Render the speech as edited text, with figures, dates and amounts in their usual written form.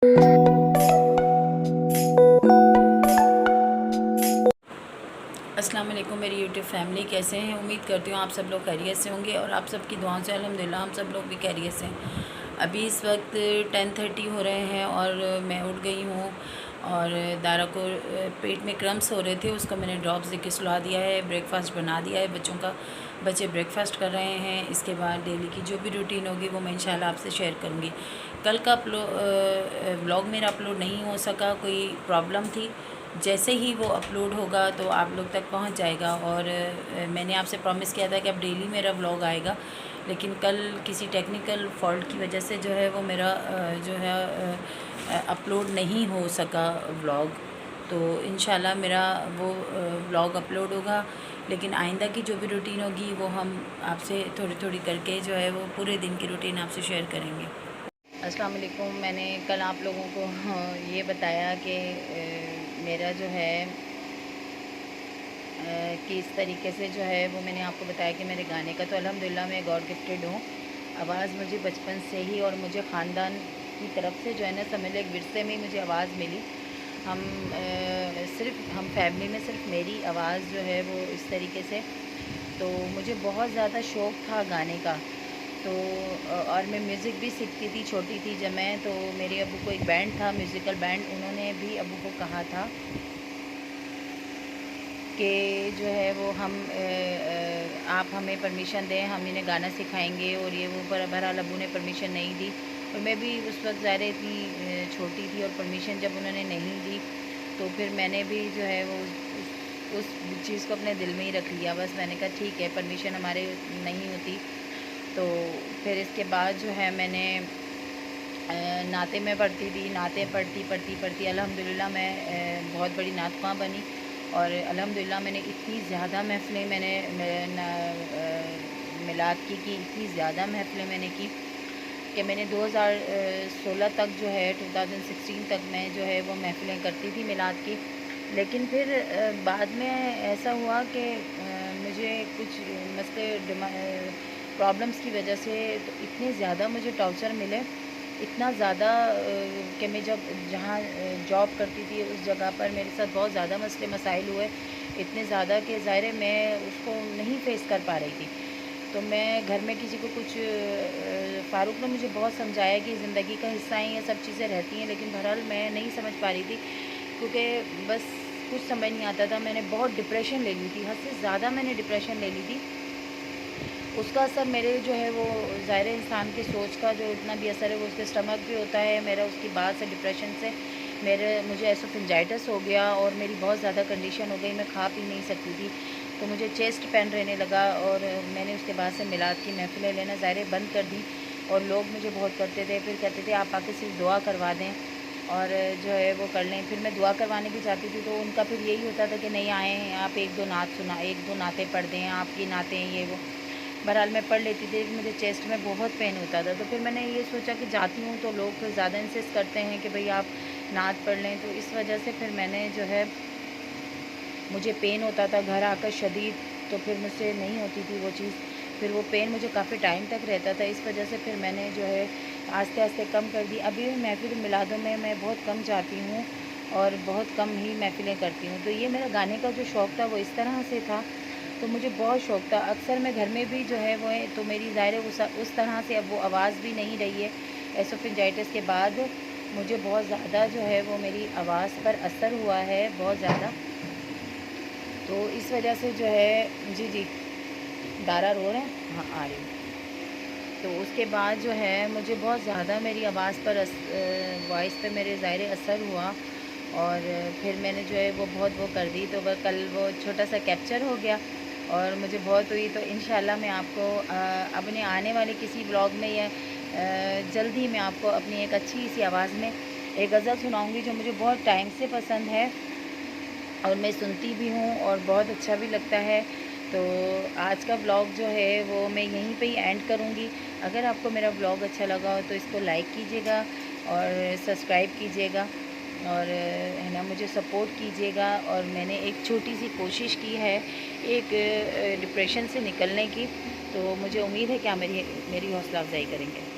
अस्सलाम वालेकुम मेरी यूट्यूब फैमिली, कैसे हैं? उम्मीद करती हूँ आप सब लोग खैरियत से होंगे और आप सब की दुआओं से अल्हम्दुलिल्लाह हम सब लोग भी खैरियत से हैं। अभी इस वक्त 10:30 हो रहे हैं और मैं उठ गई हूँ और दारा को पेट में क्रम्स हो रहे थे, उसको मैंने ड्रॉप्स देके सुला दिया है, ब्रेकफास्ट बना दिया है बच्चों का। बच्चे ब्रेकफास्ट कर रहे हैं। इसके बाद डेली की जो भी रूटीन होगी वो मैं इंशाल्लाह आपसे शेयर करूँगी। कल का व्लॉग मेरा अपलोड नहीं हो सका, कोई प्रॉब्लम थी। जैसे ही वो अपलोड होगा तो आप लोग तक पहुंच जाएगा। और मैंने आपसे प्रॉमिस किया था कि अब डेली मेरा व्लॉग आएगा, लेकिन कल किसी टेक्निकल फॉल्ट की वजह से जो है वो मेरा जो है अपलोड नहीं हो सका व्लॉग। तो इंशाल्लाह मेरा वो व्लॉग अपलोड होगा, लेकिन आइंदा की जो भी रूटीन होगी वो हम आपसे थोड़ी थोड़ी करके जो है वो पूरे दिन की रूटीन आपसे शेयर करेंगे। अस्सलाम वालेकुम। मैंने कल आप लोगों को ये बताया कि मेरा जो है कि इस तरीके से जो है वो मैंने आपको बताया कि मेरे गाने का तो अल्हम्दुलिल्लाह मैं गॉड गिफ्टेड हूँ। आवाज़ मुझे बचपन से ही और मुझे ख़ानदान की तरफ से जो है ना समझ लो एक विरसे में ही मुझे आवाज़ मिली। हम फैमिली में सिर्फ मेरी आवाज़ जो है वो इस तरीके से, तो मुझे बहुत ज़्यादा शौक़ था गाने का। तो और मैं म्यूज़िक भी सीखती थी छोटी थी जब मैं, तो मेरे अब्बू को एक बैंड था, म्यूज़िकल बैंड, उन्होंने भी अब्बू को कहा था कि जो है वो आप हमें परमिशन दें, हम इन्हें गाना सिखाएंगे। और ये वो पर बहरहाल अब्बू ने परमिशन नहीं दी और मैं भी उस वक्त ज़ाहिर इतनी छोटी थी और परमिशन जब उन्होंने नहीं दी तो फिर मैंने भी जो है वो उस चीज़ को अपने दिल में ही रख लिया। बस मैंने कहा ठीक है, परमिशन हमारे नहीं होती। तो फिर इसके बाद जो है मैंने नाते में पढ़ती थी, नाते पढ़ती अल्हम्दुलिल्लाह मैं बहुत बड़ी नात ख़्वां बनी। और अल्हम्दुलिल्लाह मैंने इतनी ज़्यादा महफ़िलें मिलाद की इतनी ज़्यादा महफ़िलें मैंने की कि मैंने 2016 तक जो है 2016 तक मैं जो है वो महफ़िलें करती थी मिलाद की। लेकिन फिर बाद में ऐसा हुआ कि मुझे कुछ मसले प्रॉब्लम्स की वजह से तो इतने ज़्यादा मुझे टॉर्चर मिले, इतना ज़्यादा कि मैं जहाँ जॉब करती थी उस जगह पर मेरे साथ बहुत ज़्यादा मसले मसाइल हुए, इतने ज़्यादा कि ज़ाहिर है मैं उसको नहीं फ़ेस कर पा रही थी। तो मैं घर में किसी को कुछ फ़ारूक ने मुझे बहुत समझाया कि ज़िंदगी का हिस्सा है, ये सब चीज़ें रहती हैं, लेकिन बहरहाल मैं नहीं समझ पा रही थी क्योंकि बस कुछ समझ नहीं आता था। मैंने बहुत डिप्रेशन ले ली थी, हद से ज़्यादा मैंने डिप्रेशन ले ली थी। उसका असर मेरे जो है वो ज़ाहिर इंसान की सोच का जो इतना भी असर है वो उसके स्टमक भी होता है मेरा। उसकी बाद से डिप्रेशन से मुझे एसोफेंजाइटिस हो गया और मेरी बहुत ज़्यादा कंडीशन हो गई, मैं खा पी नहीं सकती थी, तो मुझे चेस्ट पेन रहने लगा। और मैंने उसके बाद से मिलाद की महफ़िलें लेना ज़ाहिर बंद कर दी। और लोग मुझे बहुत करते थे, फिर कहते थे आप आके सिर्फ दुआ करवा दें और जो है वो कर लें। फिर मैं दुआ करवाने भी जाती थी तो उनका फिर यही होता था कि नहीं आएँ, आप एक दो नाते पढ़ दें, आपकी नाते हैं ये वो। बहरहाल मैं पढ़ लेती थी, मुझे चेस्ट में बहुत पेन होता था। तो फिर मैंने ये सोचा कि जाती हूँ तो लोग फिर ज़्यादा इंसिस्ट करते हैं कि भाई आप नात पढ़ लें, तो इस वजह से फिर मैंने जो है मुझे पेन होता था घर आकर शदीद, तो फिर मुझसे नहीं होती थी वो चीज़। फिर वो पेन मुझे काफ़ी टाइम तक रहता था, इस वजह से फिर मैंने जो है आस्ते आस्ते कम कर दी। अभी भी महफ़िल मिलादों में मैं बहुत कम जाती हूँ और बहुत कम ही महफ़िलें करती हूँ। तो ये मेरा गाने का जो शौक़ था वो इस तरह से था, तो मुझे बहुत शौक़ था। अक्सर मैं घर में भी जो है वो है तो मेरी ज़ाहिर है उस तरह से अब वो आवाज़ भी नहीं रही है। एसोफेंजाइटिस के बाद मुझे बहुत ज़्यादा जो है वो मेरी आवाज़ पर असर हुआ है, बहुत ज़्यादा। तो इस वजह से जो है जी, दारा रो रहे हैं? हाँ, आ रही हूँ। तो उसके बाद जो है मुझे बहुत ज़्यादा मेरी आवाज़ पर वॉइस पे मेरे ज़ाहिर असर हुआ। और फिर मैंने जो है वो बहुत वो कर दी, तो वह कल वो छोटा सा कैप्चर हो गया और मुझे बहुत हुई। तो इंशाल्लाह मैं आपको अपने आने वाले किसी ब्लॉग में या जल्द ही मैं आपको अपनी एक अच्छी सी आवाज़ में एक गज़ल सुनाऊँगी जो मुझे बहुत टाइम से पसंद है और मैं सुनती भी हूँ और बहुत अच्छा भी लगता है। तो आज का व्लॉग जो है वो मैं यहीं पे ही एंड करूँगी। अगर आपको मेरा व्लॉग अच्छा लगा हो तो इसको लाइक कीजिएगा और सब्सक्राइब कीजिएगा और है ना मुझे सपोर्ट कीजिएगा। और मैंने एक छोटी सी कोशिश की है एक डिप्रेशन से निकलने की, तो मुझे उम्मीद है कि आप मेरी हौसला अफ़ज़ाई करेंगे।